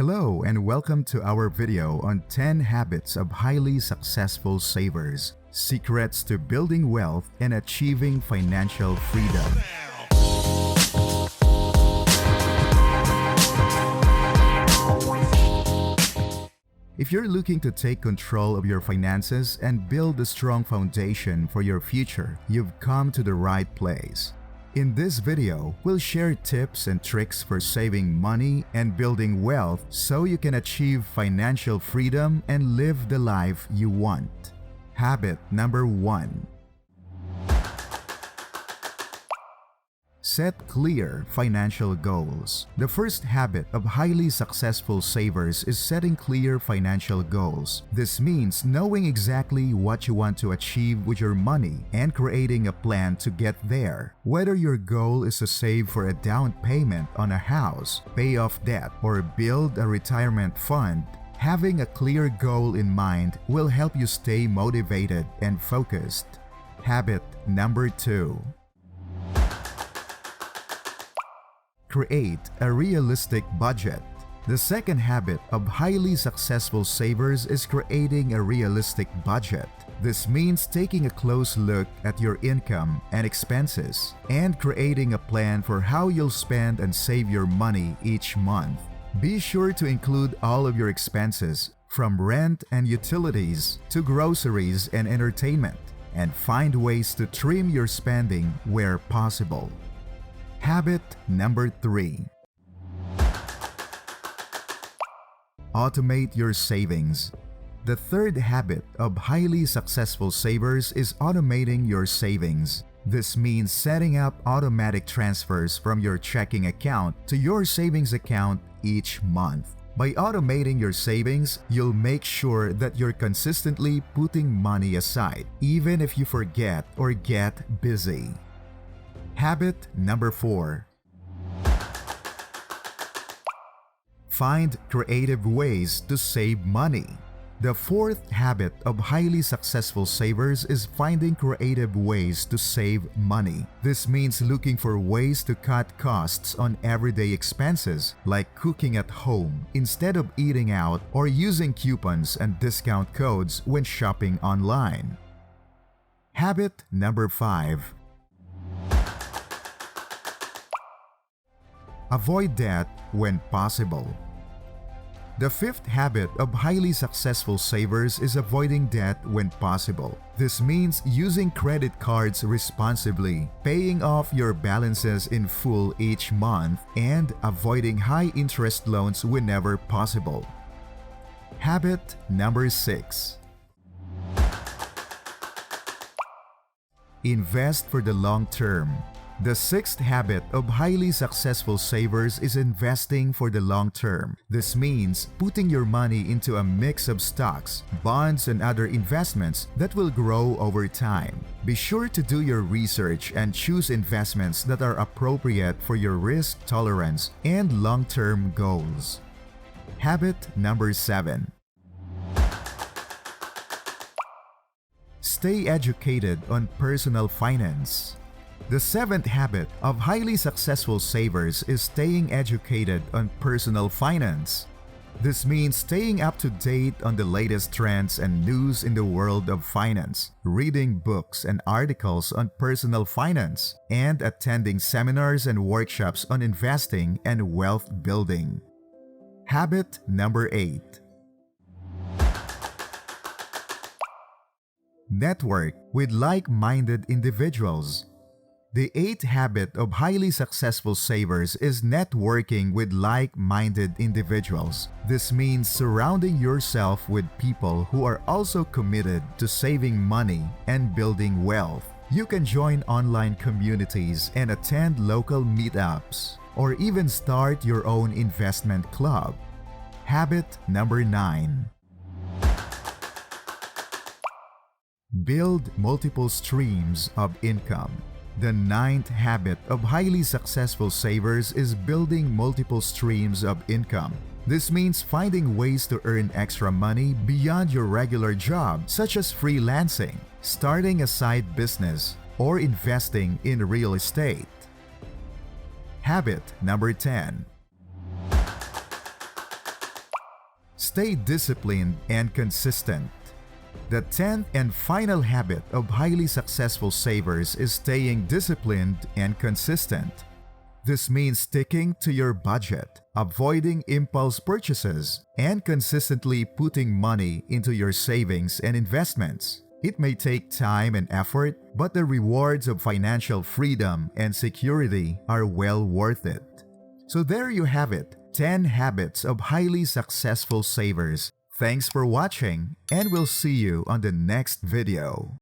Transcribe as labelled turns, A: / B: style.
A: Hello and welcome to our video on 10 habits of highly successful savers, secrets to building wealth and achieving financial freedom. If you're looking to take control of your finances and build a strong foundation for your future, you've come to the right place. In this video, we'll share tips and tricks for saving money and building wealth so you can achieve financial freedom and live the life you want. Habit number 1. Set clear financial goals. The first habit of highly successful savers is setting clear financial goals. This means knowing exactly what you want to achieve with your money and creating a plan to get there. Whether your goal is to save for a down payment on a house, pay off debt, or build a retirement fund, having a clear goal in mind will help you stay motivated and focused. Habit number 2. Create a realistic budget. The second habit of highly successful savers is creating a realistic budget. This means taking a close look at your income and expenses and creating a plan for how you'll spend and save your money each month. Be sure to include all of your expenses, from rent and utilities to groceries and entertainment, and find ways to trim your spending where possible. Habit number 3. Automate your savings. The third habit of highly successful savers is automating your savings. This means setting up automatic transfers from your checking account to your savings account each month. By automating your savings, you'll make sure that you're consistently putting money aside, even if you forget or get busy. Habit number 4. Find creative ways to save money. The fourth habit of highly successful savers is finding creative ways to save money. This means looking for ways to cut costs on everyday expenses like cooking at home instead of eating out or using coupons and discount codes when shopping online. Habit number 5. Avoid debt when possible. The fifth habit of highly successful savers is avoiding debt when possible. This means using credit cards responsibly, paying off your balances in full each month, and avoiding high-interest loans whenever possible. Habit number 6. Invest for the long term. The sixth habit of highly successful savers is investing for the long term. This means putting your money into a mix of stocks, bonds, and other investments that will grow over time. Be sure to do your research and choose investments that are appropriate for your risk tolerance and long-term goals. Habit number 7. Stay educated on personal finance. The seventh habit of highly successful savers is staying educated on personal finance. This means staying up to date on the latest trends and news in the world of finance, reading books and articles on personal finance, and attending seminars and workshops on investing and wealth building. Habit number 8. Network with like-minded individuals. The eighth habit of highly successful savers is networking with like-minded individuals. This means surrounding yourself with people who are also committed to saving money and building wealth. You can join online communities and attend local meetups, or even start your own investment club. Habit number 9. Build multiple streams of income. The ninth habit of highly successful savers is building multiple streams of income. This means finding ways to earn extra money beyond your regular job, such as freelancing, starting a side business, or investing in real estate. Habit number 10. Stay disciplined and consistent. The 10th and final habit of highly successful savers is staying disciplined and consistent. This means sticking to your budget, avoiding impulse purchases, and consistently putting money into your savings and investments. It may take time and effort, but the rewards of financial freedom and security are well worth it. So there you have it, 10 habits of highly successful savers. Thanks for watching, and we'll see you on the next video.